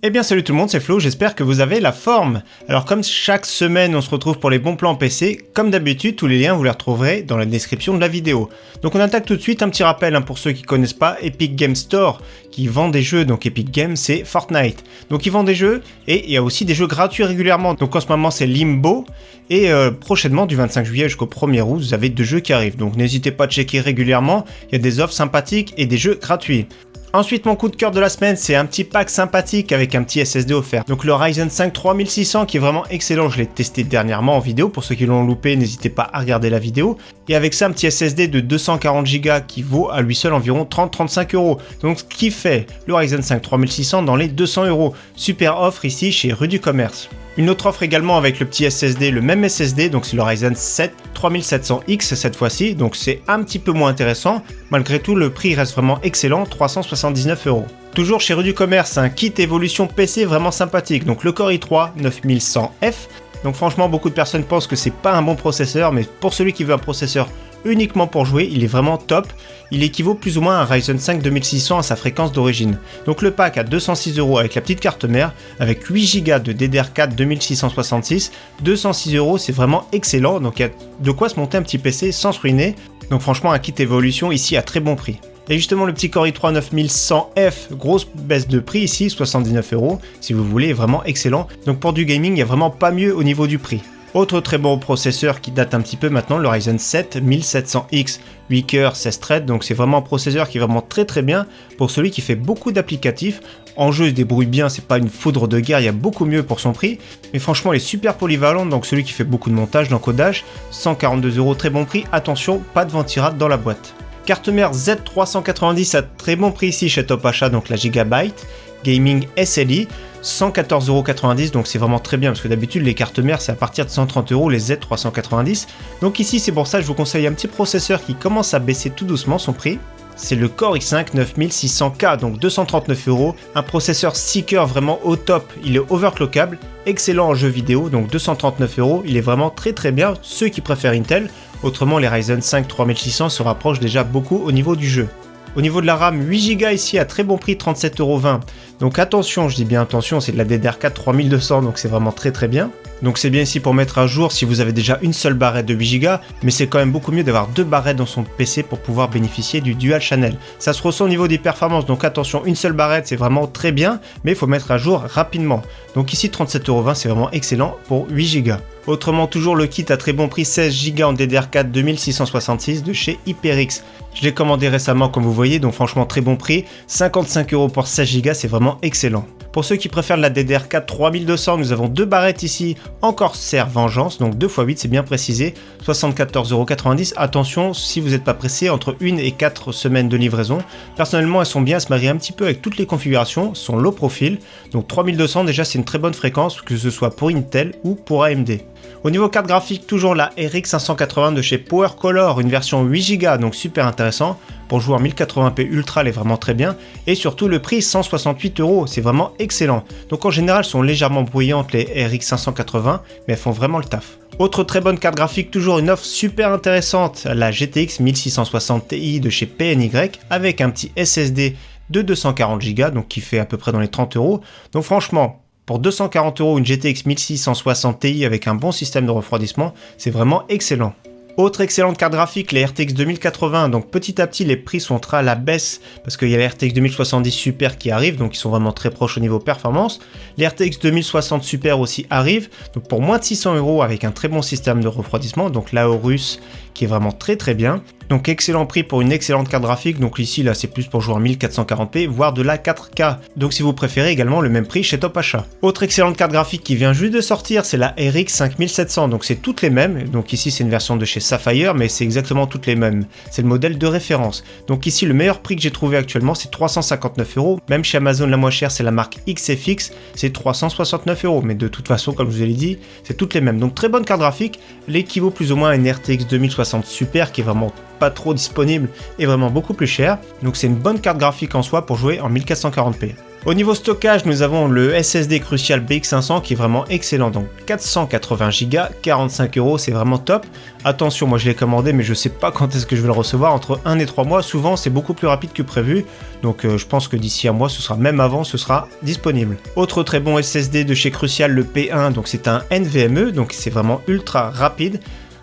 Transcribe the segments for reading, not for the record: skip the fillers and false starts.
Eh bien salut tout le monde, c'est Flo, j'espère que vous avez la forme. Alors comme chaque semaine on se retrouve pour les bons plans PC, comme d'habitude tous les liens vous les retrouverez dans la description de la vidéo. Donc on attaque tout de suite, un petit rappel pour ceux qui connaissent pas, Epic Games Store qui vend des jeux, donc Epic Games c'est Fortnite. Donc ils vendent des jeux et il y a aussi des jeux gratuits régulièrement, donc en ce moment c'est Limbo et prochainement du 25 juillet jusqu'au 1er août vous avez deux jeux qui arrivent. Donc n'hésitez pas à checker régulièrement, il y a des offres sympathiques et des jeux gratuits. Ensuite, mon coup de cœur de la semaine, c'est un petit pack sympathique avec un petit SSD offert. Donc le Ryzen 5 3600 qui est vraiment excellent, je l'ai testé dernièrement en vidéo. Pour ceux qui l'ont loupé, n'hésitez pas à regarder la vidéo. Et avec ça, un petit SSD de 240 Go qui vaut à lui seul environ 30-35 €. Donc ce qui fait le Ryzen 5 3600 dans les 200 €. Super offre ici chez Rue du Commerce. Une autre offre également avec le petit SSD, le même SSD, donc c'est le Ryzen 7 3700X cette fois-ci, donc c'est un petit peu moins intéressant. Malgré tout, le prix reste vraiment excellent, 379 €. Toujours chez Rue du Commerce, un kit évolution PC vraiment sympathique, donc le Core i3 9100F. Donc franchement, beaucoup de personnes pensent que c'est pas un bon processeur, mais pour celui qui veut un processeur uniquement pour jouer, il est vraiment top. Il équivaut plus ou moins à un Ryzen 5 2600 à sa fréquence d'origine. Donc le pack à 206 € avec la petite carte mère, avec 8 Go de DDR4 2666, 206 €, c'est vraiment excellent. Donc il y a de quoi se monter un petit PC sans se ruiner. Donc franchement, un kit évolution ici à très bon prix. Et justement le petit Core i3 9100F, grosse baisse de prix ici, 79 € si vous voulez, vraiment excellent. Donc pour du gaming, il n'y a vraiment pas mieux au niveau du prix. Autre très bon processeur qui date un petit peu maintenant, le Ryzen 7 1700X, 8 cœurs, 16 threads, donc c'est vraiment un processeur qui est vraiment très bien pour celui qui fait beaucoup d'applicatifs. En jeu il se débrouille bien, c'est pas une foudre de guerre, il y a beaucoup mieux pour son prix, mais franchement il est super polyvalent, donc celui qui fait beaucoup de montage, d'encodage, 142 €, très bon prix, attention, pas de ventirade dans la boîte. Carte mère Z390 à très bon prix ici chez Top Achat, donc la Gigabyte Gaming SLI, 114,90 €, donc c'est vraiment très bien parce que d'habitude les cartes mères c'est à partir de 130 € les Z390. Donc ici c'est pour ça que je vous conseille un petit processeur qui commence à baisser tout doucement son prix. C'est le Core i5 9600K, donc 239 €, un processeur 6 cœurs vraiment au top, il est overclockable, excellent en jeu vidéo, donc 239 €, il est vraiment très bien, ceux qui préfèrent Intel, autrement les Ryzen 5 3600 se rapprochent déjà beaucoup au niveau du jeu. Au niveau de la RAM, 8 Go ici à très bon prix, 37,20 €. Donc attention, je dis bien attention, c'est de la DDR4 3200, donc c'est vraiment très bien. Donc c'est bien ici pour mettre à jour si vous avez déjà une seule barrette de 8 Go, mais c'est quand même beaucoup mieux d'avoir deux barrettes dans son PC pour pouvoir bénéficier du Dual Channel. Ça se ressent au niveau des performances, donc attention, une seule barrette c'est vraiment très bien, mais il faut mettre à jour rapidement. Donc ici 37,20 € c'est vraiment excellent pour 8 Go. Autrement, toujours le kit à très bon prix, 16 Go en DDR4 2666 de chez HyperX. Je l'ai commandé récemment comme vous voyez, donc franchement très bon prix, 55 € pour 16 Go, c'est vraiment excellent. Pour ceux qui préfèrent la DDR4 3200, nous avons deux barrettes ici en Corsair Vengeance, donc 2x8 c'est bien précisé, 74,90 €. Attention, si vous n'êtes pas pressé, entre 1 et 4 semaines de livraison. Personnellement, elles sont bien, elles se marient un petit peu avec toutes les configurations, sont low profil, donc 3200 déjà c'est une très bonne fréquence, que ce soit pour Intel ou pour AMD. Au niveau carte graphique, toujours la RX 580 de chez PowerColor, une version 8 Go, donc super intéressant. Pour jouer en 1080p Ultra, elle est vraiment très bien. Et surtout le prix, 168 €, c'est vraiment excellent. Donc en général, elles sont légèrement bruyantes les RX 580, mais elles font vraiment le taf. Autre très bonne carte graphique, toujours une offre super intéressante, la GTX 1660 Ti de chez PNY, avec un petit SSD de 240 Go, donc qui fait à peu près dans les 30 €. Donc franchement, pour 240 €, une GTX 1660 Ti avec un bon système de refroidissement, c'est vraiment excellent. Autre excellente carte graphique, les RTX 2080, donc petit à petit les prix sont à la baisse parce qu'il y a les RTX 2070 Super qui arrivent, donc ils sont vraiment très proches au niveau performance. Les RTX 2060 Super aussi arrivent, donc pour moins de 600 € avec un très bon système de refroidissement, donc l'Aorus qui est vraiment très bien. Donc excellent prix pour une excellente carte graphique, donc ici là c'est plus pour jouer en 1440p, voire de la 4K. Donc si vous préférez également le même prix chez Top Achat. Autre excellente carte graphique qui vient juste de sortir, c'est la RX 5700, donc c'est toutes les mêmes. Donc ici c'est une version de chez Sapphire, mais c'est exactement toutes les mêmes. C'est le modèle de référence. Donc ici le meilleur prix que j'ai trouvé actuellement c'est 359 €. Même chez Amazon la moins chère c'est la marque XFX, c'est 369 €. Mais de toute façon comme je vous l'ai dit, c'est toutes les mêmes. Donc très bonne carte graphique, l'équivaut plus ou moins à une RTX 2060 Super qui est vraiment pas trop disponible et vraiment beaucoup plus cher. Donc c'est une bonne carte graphique en soi pour jouer en 1440p. Au niveau stockage, nous avons le SSD Crucial BX500 qui est vraiment excellent, donc 480 Go, 45 €, c'est vraiment top. Attention, moi je l'ai commandé mais je sais pas quand est-ce que je vais le recevoir, entre 1 et 3 mois, souvent c'est beaucoup plus rapide que prévu, donc je pense que d'ici un mois, ce sera même avant, ce sera disponible. Autre très bon SSD de chez Crucial, le P1, donc c'est un NVMe, donc c'est vraiment ultra rapide.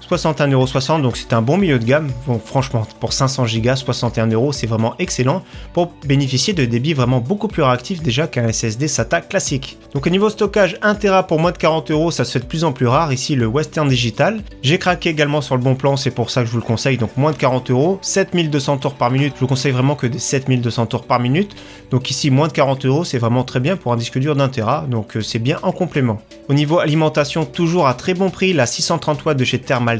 61,60 €, donc c'est un bon milieu de gamme. Bon, franchement, pour 500 Go, 61 €, c'est vraiment excellent pour bénéficier de débits vraiment beaucoup plus réactifs déjà qu'un SSD SATA classique. Donc au niveau stockage, 1 Tera pour moins de 40 €, ça se fait de plus en plus rare. Ici, le Western Digital. J'ai craqué également sur le bon plan, c'est pour ça que je vous le conseille. Donc moins de 40 €, 7200 tours par minute. Je vous conseille vraiment que des 7200 tours par minute. Donc ici, moins de 40 €, c'est vraiment très bien pour un disque dur d'1 Tera. Donc c'est bien en complément. Au niveau alimentation, toujours à très bon prix, la 630 watts de chez Thermaltake,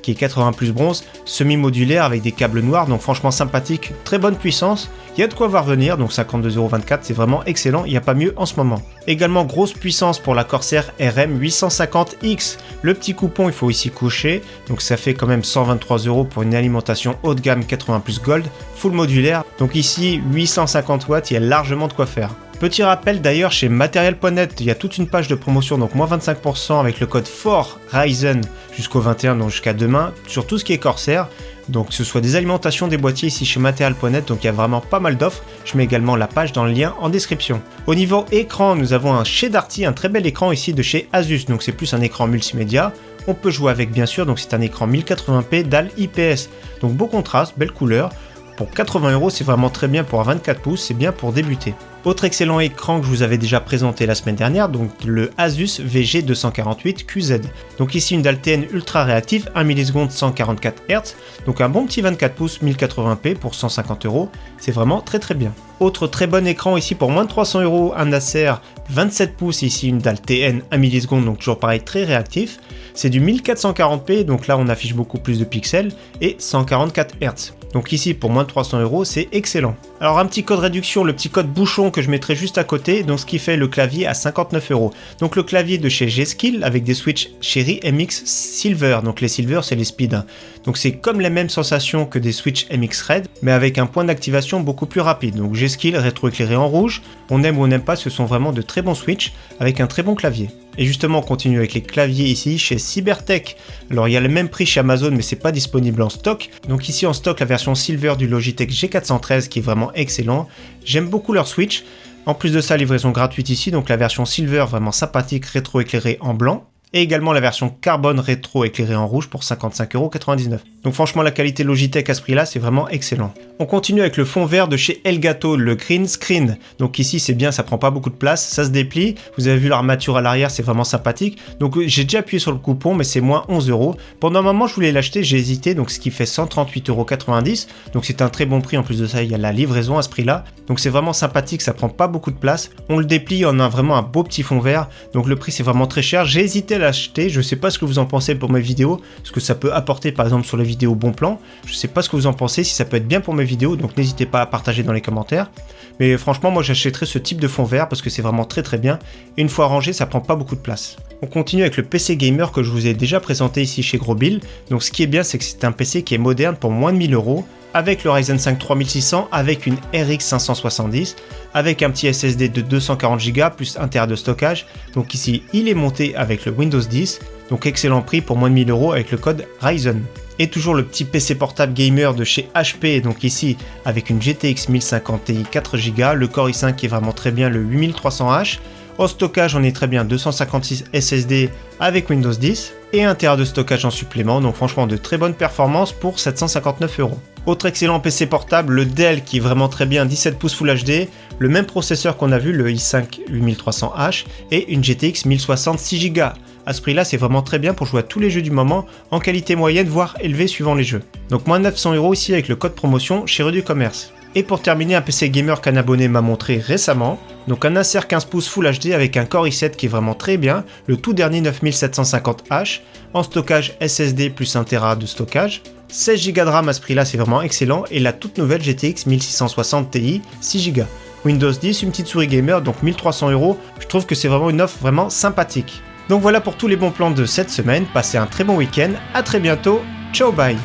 qui est 80 plus bronze, semi-modulaire avec des câbles noirs, donc franchement sympathique, très bonne puissance, il y a de quoi voir venir, donc 52,24 €, c'est vraiment excellent, il n'y a pas mieux en ce moment. Également grosse puissance pour la Corsair RM850X, le petit coupon il faut ici coucher, donc ça fait quand même 123 € pour une alimentation haut de gamme 80 plus Gold, full modulaire, donc ici 850 watts, il y a largement de quoi faire. Petit rappel d'ailleurs, chez Material.net, il y a toute une page de promotion, donc moins 25% avec le code FOR Ryzen jusqu'au 21, donc jusqu'à demain, sur tout ce qui est Corsair. Donc que ce soit des alimentations, des boîtiers ici chez Material.net, donc il y a vraiment pas mal d'offres. Je mets également la page dans le lien en description. Au niveau écran, nous avons un chez Darty, un très bel écran ici de chez Asus, donc c'est plus un écran multimédia. On peut jouer avec bien sûr, donc c'est un écran 1080p DAL IPS, donc beau contraste, belle couleur. Pour 80 €, c'est vraiment très bien pour un 24 pouces, c'est bien pour débuter. Autre excellent écran que je vous avais déjà présenté la semaine dernière, donc le Asus VG248QZ. Donc ici une dalle TN ultra réactive, 1 ms 144 Hz, donc un bon petit 24 pouces 1080p pour 150 €, c'est vraiment très très bien. Autre très bon écran ici pour moins de 300 €, un Acer 27 pouces, ici une dalle TN 1 ms, donc toujours pareil très réactif. C'est du 1440p, donc là on affiche beaucoup plus de pixels, et 144 Hz. Donc ici pour moins de 300 €, c'est excellent. Alors un petit code réduction, le petit code bouchon que je mettrai juste à côté, donc ce qui fait le clavier à 59 €. Donc le clavier de chez G-Skill avec des switches Cherry MX Silver, donc les Silver c'est les speed. Donc c'est comme les mêmes sensations que des switches MX Red, mais avec un point d'activation beaucoup plus rapide. Donc G-Skill rétroéclairé en rouge, on aime ou on n'aime pas, ce sont vraiment de très bons switches avec un très bon clavier. Et justement, on continue avec les claviers ici chez Cybertech. Alors il y a le même prix chez Amazon, mais c'est pas disponible en stock. Donc ici en stock la version Silver du Logitech G413 qui est vraiment excellent. J'aime beaucoup leur switch. En plus de ça, livraison gratuite ici, donc la version Silver vraiment sympathique, rétro-éclairée en blanc. Et également la version carbone rétro éclairée en rouge pour 55,99 €. Donc franchement la qualité Logitech à ce prix là c'est vraiment excellent. On continue avec le fond vert de chez Elgato, le Green Screen. Donc ici c'est bien, ça prend pas beaucoup de place, ça se déplie. Vous avez vu l'armature à l'arrière, c'est vraiment sympathique. Donc j'ai déjà appuyé sur le coupon mais c'est moins 11 €. Pendant un moment je voulais l'acheter, j'ai hésité, donc ce qui fait 138,90 €. Donc c'est un très bon prix, en plus de ça il y a la livraison à ce prix là. Donc c'est vraiment sympathique, ça prend pas beaucoup de place. On le déplie, on a vraiment un beau petit fond vert. Donc le prix c'est vraiment très cher. J'ai hésité à l'acheter, je sais pas ce que vous en pensez pour mes vidéos, ce que ça peut apporter par exemple sur les vidéos bon plan. Je sais pas ce que vous en pensez, si ça peut être bien pour mes vidéos, donc n'hésitez pas à partager dans les commentaires. Mais franchement moi j'achèterais ce type de fond vert parce que c'est vraiment très très bien. Et une fois rangé ça prend pas beaucoup de place. On continue avec le PC Gamer que je vous ai déjà présenté ici chez Grosbill. Donc ce qui est bien c'est que c'est un PC qui est moderne pour moins de 1000 €. Avec le Ryzen 5 3600, avec une RX 570, avec un petit SSD de 240 Go plus 1 Tera de stockage. Donc ici, il est monté avec le Windows 10, donc excellent prix pour moins de 1000 € avec le code Ryzen. Et toujours le petit PC portable gamer de chez HP, donc ici avec une GTX 1050 Ti 4 Go, le Core i5 qui est vraiment très bien, le 8300H. Au stockage, on est très bien 256 SSD avec Windows 10 et 1 Tera de stockage en supplément, donc franchement de très bonnes performances pour 759 €. Autre excellent PC portable, le Dell qui est vraiment très bien, 17 pouces Full HD, le même processeur qu'on a vu, le i5 8300H et une GTX 1060 6 Go. À ce prix-là, c'est vraiment très bien pour jouer à tous les jeux du moment en qualité moyenne, voire élevée suivant les jeux. Donc moins 900 € ici avec le code promotion chez Rue du Commerce. Et pour terminer, un PC gamer qu'un abonné m'a montré récemment, donc un Acer 15 pouces Full HD avec un Core i7 qui est vraiment très bien, le tout dernier 9750H, en stockage SSD plus 1 Tera de stockage, 16 Go de RAM à ce prix-là c'est vraiment excellent, et la toute nouvelle GTX 1660 Ti 6 Go. Windows 10, une petite souris gamer, donc 1300 €, je trouve que c'est vraiment une offre vraiment sympathique. Donc voilà pour tous les bons plans de cette semaine, passez un très bon week-end, à très bientôt, ciao bye.